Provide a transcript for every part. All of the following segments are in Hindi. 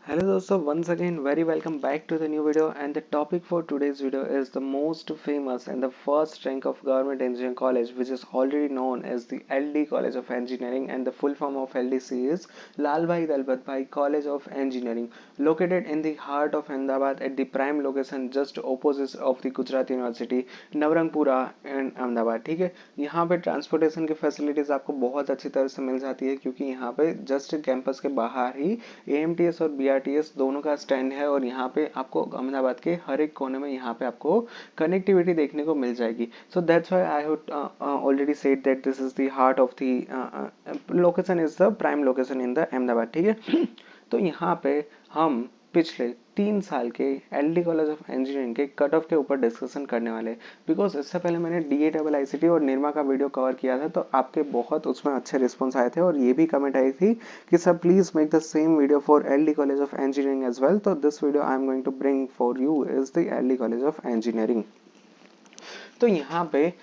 Hello दोस्तों, once again very welcome back to the new video, and the topic for today's video is the most famous and the first rank of government engineering college, which is already known as the LD College of Engineering, and the full form of LDC is Lal Bhai Dalpat Bhai College of Engineering, located in the heart of Ahmedabad at the prime location just opposite of the Gujarat University, Navrangpura and Ahmedabad. ठीक है, यहाँ पे ट्रांसपोर्टेशन की फैसिलिटीज आपको बहुत अच्छी तरह से मिल जाती है, क्योंकि यहाँ पे जस्ट कैंपस के बाहर ही एएमटीएस और बीआरटीएस दोनों का स्टैंड है, और यहाँ पे आपको अहमदाबाद के हर एक कोने में यहाँ पे आपको कनेक्टिविटी देखने को मिल जाएगी। So that's why I have already said that this is the heart of the location, is the prime location in the Ahmedabad. ठीक है, तो यहाँ पे हम पिछले 3 साल के एलडी कॉलेज ऑफ इंजीनियरिंग के कट ऑफ के ऊपर डिस्कशन करने वाले, बिकॉज इससे पहले मैंने DAIICT और निर्मा का वीडियो कवर किया था, तो आपके बहुत उसमें अच्छे रिस्पॉन्स आए थे, और ये भी कमेंट आई थी कि sir please make the same video for LD college of engineering as well. तो this video I am going to bring for you is the LD college of engineering. तो यहाँ पे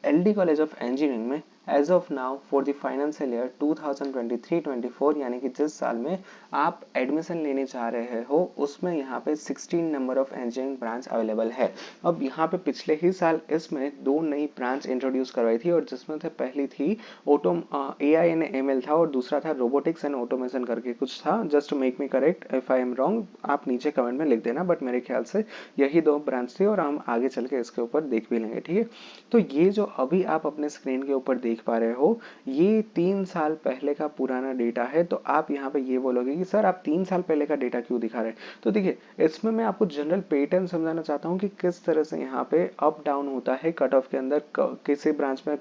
LD कॉलेज ऑफ इंजीनियरिंग में as of now for the financial year 2023-24, यानी कि जिस साल में आप एडमिशन लेने जा रहे हो, उसमें यहाँ पे 16 number of engineering branch available है। अब यहाँ पे पिछले ही साल इसमें 2 नई ब्रांच इंट्रोड्यूस करवाई थी, और जिसमें से पहली थी ऑटो AI एंड ML था, और दूसरा था रोबोटिक्स एंड ऑटोमेशन करके कुछ था। Just make me correct if I am wrong, आप नीचे कमेंट में लिख देना, बट मेरे ख्याल से यही 2 ब्रांच थी, और हम आगे चल के इसके ऊपर देख भी लेंगे। ठीक है, तो ये जो अभी आप अपने स्क्रीन के ऊपर देख पा रहे हो, ये 3 साल पहले का पुराना डेटा है। तो आप यहाँ पे ये बोलोगे कि सर आप 3 साल पहले का डेटा क्यों दिखा रहे हैं। तो देखिए, इसमें मैं आपको जनरल पैटर्न समझाना चाहता हूँ कि किस तरह से यहाँ पे अप डाउन होता है कट ऑफ के अंदर। किसी ब्रांच में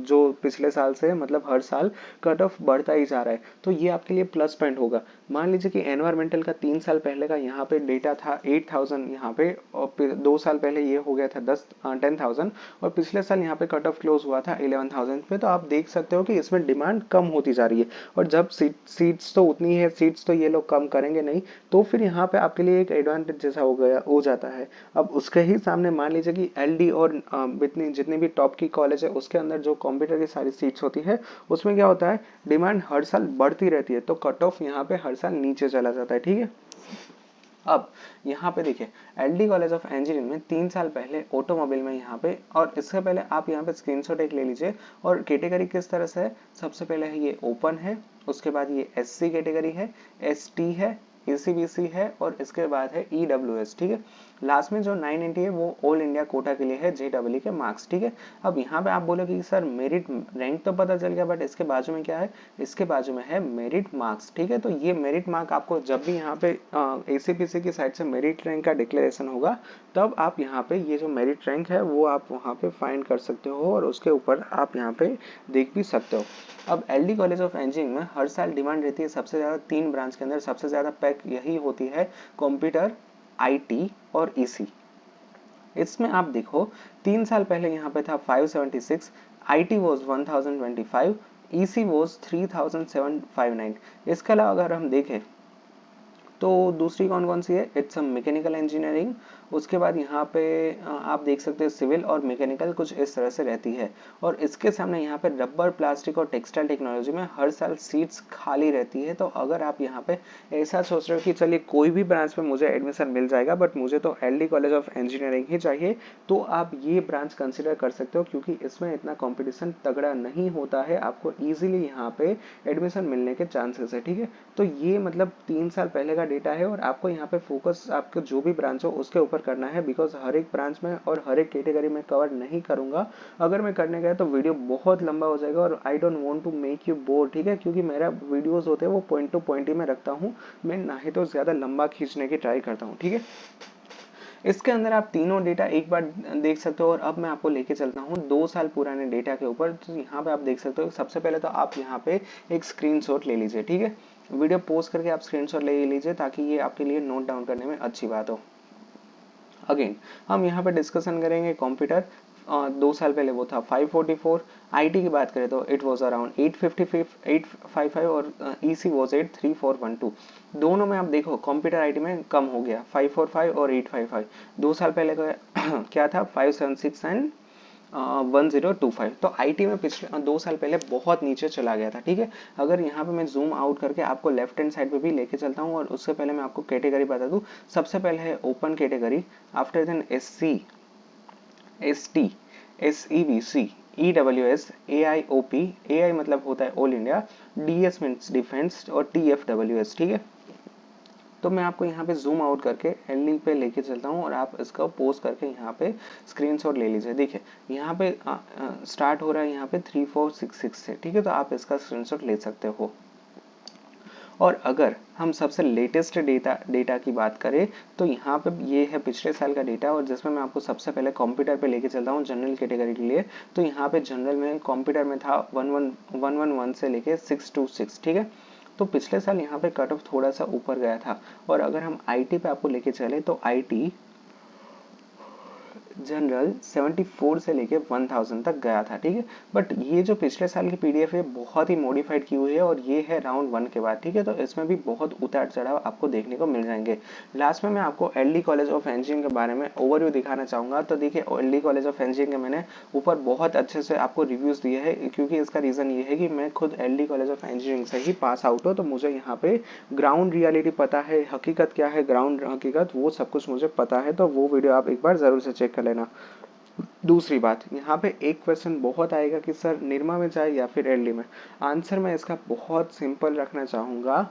जो पिछले साल से मतलब हर साल कट ऑफ बढ़ता ही जा रहा है, तो ये आपके लिए प्लस पॉइंट होगा। मान लीजिए कि एनवायरमेंटल का 3 साल पहले का यहाँ पे डेटा था 8,000 यहाँ पे, और 2 साल पहले ये हो गया था 10,000, और पिछले साल यहाँ पे कट ऑफ क्लोज हुआ था 11,000 पे। तो आप देख सकते हो कि इसमें डिमांड कम होती जा रही है, और जब सीट्स तो उतनी है, सीट्स तो ये लोग कम करेंगे नहीं, तो फिर यहाँ पे आपके लिए एक एडवांटेज जैसा हो जाता है। अब उसके ही सामने मान लीजिए कि LD और जितनी भी टॉप की कॉलेज है, उसके अंदर जो कंप्यूटर की सारी सीट्स होती है, उसमें क्या होता है, डिमांड हर साल बढ़ती रहती है, तो कट ऑफ यहाँ पे हर साल नीचे चला जाता है। ठीक है, अब यहाँ पे देखिए, LD कॉलेज ऑफ इंजीनियरिंग में 3 साल पहले ऑटोमोबाइल में यहाँ पे, और इससे पहले आप यहाँ पे स्क्रीनशॉट एक ले लीजिए, और कैटेगरी किस तरह से है। सबसे पहले है ये ओपन है, उसके बाद ये SC कैटेगरी है, ST है, ECBC है, और इसके बाद है EWS। ठीक है, लास्ट में जो 980 है वो ऑल इंडिया कोटा के लिए है, JEE के मार्क्स। ठीक है, अब यहाँ पे आप बोलोगे कि सर मेरिट रैंक तो पता चल गया, बट इसके बाजू में क्या है, इसके बाजू में है मेरिट मार्क्स। ठीक है, तो ये मेरिट मार्क आपको जब भी यहाँ पे ACPC की साइड से मेरिट रैंक का डिक्लेरेशन होगा, तब आप यहाँ पे ये जो मेरिट रैंक है वो आप वहाँ पे फाइंड कर सकते हो, और उसके ऊपर आप यहाँ पे देख भी सकते हो। अब LD कॉलेज ऑफ इंजीनियरिंग में हर साल डिमांड रहती है सबसे ज़्यादा 3 ब्रांच के अंदर, सबसे ज़्यादा पैक यही होती है कंप्यूटर, IT और EC। इसमें आप देखो, 3 साल पहले यहाँ पे था 576, IT वॉज 1025, EC वॉज 3759। इसके अलावा अगर हम देखें तो दूसरी कौन कौन सी है, इट्स मैकेनिकल इंजीनियरिंग। उसके बाद यहाँ पे आप देख सकते हैं सिविल और मैकेनिकल, कुछ इस तरह से रहती है। और इसके सामने यहाँ पे रबर, प्लास्टिक और टेक्सटाइल टेक्नोलॉजी में हर साल सीट्स खाली रहती है। तो अगर आप यहाँ पे ऐसा सोच रहे हो कि चलिए कोई भी ब्रांच में मुझे एडमिशन मिल जाएगा, बट मुझे तो LD कॉलेज ऑफ इंजीनियरिंग ही चाहिए, तो आप ये ब्रांच कंसिडर कर सकते हो, क्योंकि इसमें इतना कॉम्पिटिशन तगड़ा नहीं होता है, आपको ईजिली यहाँ पे एडमिशन मिलने के चांसेस है। ठीक है, तो ये मतलब 3 साल पहले का डेटा है, और आपको यहाँ पे फोकस आपको जो भी ब्रांच हो उसके ऊपर करना है, बिकॉज हर एक ब्रांच में और हर एक कैटेगरी में कवर नहीं करूंगा। अगर मैं करने गया तो वीडियो बहुत लंबा हो जाएगा, और I don't want to make you bore. ठीक है, क्योंकि मेरा वीडियोस होते हैं वो पॉइंट टू पॉइंट ही मैं रखता हूँ, मैं ना ही तो ज्यादा लंबा खींचने की ट्राई करता हूँ। ठीक है, इसके अंदर आप तीनों डेटा एक बार देख सकते हो, और अब मैं आपको लेके चलता हूँ 2 साल पुराने डेटा के ऊपर। तो यहाँ पे आप देख सकते हो, सबसे पहले तो आप यहाँ पे एक स्क्रीनशॉट ले लीजिए। ठीक है, वीडियो पॉज करके आप स्क्रीनशॉट ले लीजिए, ताकि ये आपके लिए नोट डाउन करने में अच्छी बात हो। अगेन हम यहाँ पे डिस्कशन करेंगे कंप्यूटर। 2 साल पहले वो था 544। IT की बात करें तो इट वॉज अराउंड 855 और EC वॉज 83412। दोनों में आप देखो कंप्यूटर IT में कम हो गया, 545 और 855। 2 साल पहले का क्या था, 576 एंड 1025। तो आईटी में पिछले 2 साल पहले बहुत नीचे चला गया था, ठीक है। अगर यहाँ पे मैं जूम आउट करके आपको लेफ्ट हैंड साइड पे भी लेके चलता हूँ और उससे पहले मैं आपको कैटेगरी बता दूँ। सबसे पहले है open category, after then SC, ST, SEBC, EWS, AIOP, AI मतलब होता है all India, DS means defence और TFWS, ठीक है। तो मैं आपको यहाँ पे जूम आउट करके एलडी पे लेके चलता हूँ और आप इसका पोस्ट करके यहाँ पे स्क्रीनशॉट ले लीजिए। देखिए यहाँ पे स्टार्ट हो रहा है यहाँ पे 3466 से, ठीक है। तो आप इसका स्क्रीनशॉट ले सकते हो। और अगर हम सबसे लेटेस्ट डेटा की बात करें तो यहाँ पे ये है पिछले साल का डेटा, और जिसमें मैं आपको सबसे पहले कंप्यूटर पे लेके चलता हूँ जनरल कैटेगरी के लिए। तो यहाँ पे जनरल में कंप्यूटर में था 111 से लेके 626, ठीक है। तो पिछले साल यहाँ पे कट ऑफ थोड़ा सा ऊपर गया था। और अगर हम आईटी पे आपको लेके चले तो आईटी जनरल 74 से लेके 1000 तक गया था, ठीक है। बट ये जो पिछले साल की पीडीएफ है बहुत ही मॉडिफाइड की हुई है और ये है राउंड 1 के बाद, ठीक है। तो इसमें भी बहुत उतार चढ़ाव आपको देखने को मिल जाएंगे। लास्ट में मैं आपको एलडी कॉलेज ऑफ इंजीनियरिंग के बारे में ओवरव्यू दिखाना चाहूंगा। तो देखिए एलडी कॉलेज ऑफ इंजीनियरिंग के मैंने ऊपर बहुत अच्छे से आपको रिव्यूज दिए है, क्योंकि इसका रीजन ये है कि मैं खुद एलडी कॉलेज ऑफ इंजीनियरिंग से ही पास आउट हूँ। तो मुझे यहाँ पे ग्राउंड रियलिटी पता है, हकीकत क्या है, ग्राउंड हकीकत वो सब कुछ मुझे पता है। तो वो वीडियो आप एक बार जरूर से चेक कर लेना। दूसरी बात, यहाँ पे एक क्वेश्चन बहुत आएगा कि सर निरमा में जाए या फिर एलडी में। आंसर मैं इसका बहुत सिंपल रखना चाहूँगा।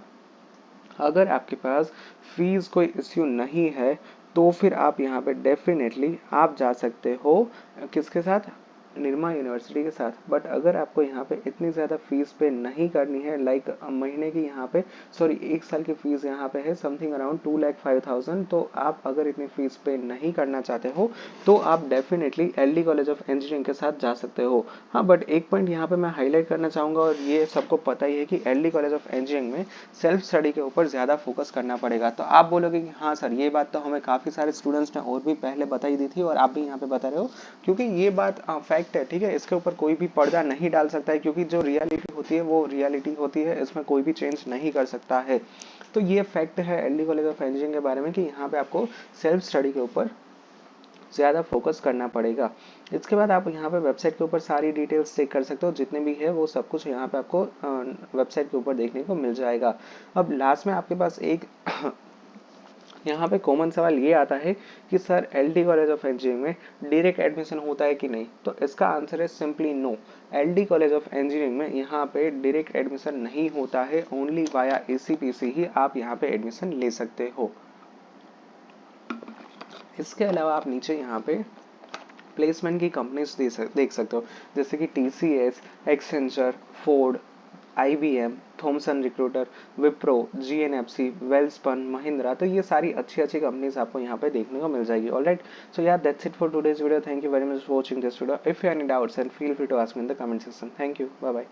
अगर आपके पास फीस कोई इश्यू नहीं है तो फिर आप यहाँ पे डेफिनेटली आप जा सकते हो, किसके साथ, निरमा यूनिवर्सिटी के साथ। बट अगर आपको यहाँ पे इतनी ज़्यादा फीस पे नहीं करनी है, लाइक महीने की यहाँ पे सॉरी 1 साल की फीस यहाँ पे है समथिंग अराउंड 2,05,000, तो आप अगर इतनी फीस पे नहीं करना चाहते हो तो आप definitely LD college of engineering के साथ जा सकते हो। हाँ, बट एक पॉइंट यहाँ पे मैं हाईलाइट करना चाहूँगा, और ये सबको पता ही है कि एलडी कॉलेज ऑफ इंजीनियरिंग में सेल्फ स्टडी के ऊपर ज़्यादा फोकस करना पड़ेगा। तो आप बोलोगे कि हाँ सर ये बात तो हमें काफ़ी सारे स्टूडेंट्स ने और भी पहले बताई दी थी और आप भी यहाँ पे बता रहे हो, क्योंकि ये बात फैक्ट है, ठीक है। इसके ऊपर कोई भी पर्दा नहीं डाल सकता है, क्योंकि जो रियलिटी होती है वो रियलिटी होती है, इसमें कोई भी चेंज नहीं कर सकता है। तो ये फैक्ट है एलडी कॉलेज ऑफ इंजीनियरिंग के बारे में कि यहाँ पे आपको सेल्फ स्टडी के ऊपर ज़्यादा फोकस करना पड़ेगा। इसके बाद आप यहाँ पे वेबसाइट के ऊपर सारी डिटेल्स चेक कर सकते हो, जितने भी है वो सब कुछ यहाँ पे आपको वेबसाइट के ऊपर देखने को मिल जाएगा। अब लास्ट में आपके पास एक यहाँ पे कॉमन सवाल ये आता है कि sir LD college of engineering में डायरेक्ट एडमिशन होता है कि नहीं। तो इसका आंसर है simply no. LD college of engineering में यहाँ पे डायरेक्ट एडमिशन नहीं होता है, ओनली वाया एसीपीसी ही आप यहाँ पे एडमिशन ले सकते हो। इसके अलावा आप नीचे यहाँ पे प्लेसमेंट की कंपनीज देख सकते हो, जैसे कि TCS, Accenture, Ford, IBM, Thomson recruiter, Wipro, GNFC, Welspun, Mahindra. तो ये सारी अच्छी अच्छी कंपनीज आपको यहाँ पे देखने को मिल जाएगी। ऑलराइट, सो यार that's it for today's video. Thank you very much for watching this video. If you any doubts and feel free to ask me in the comment section. Thank you, bye bye.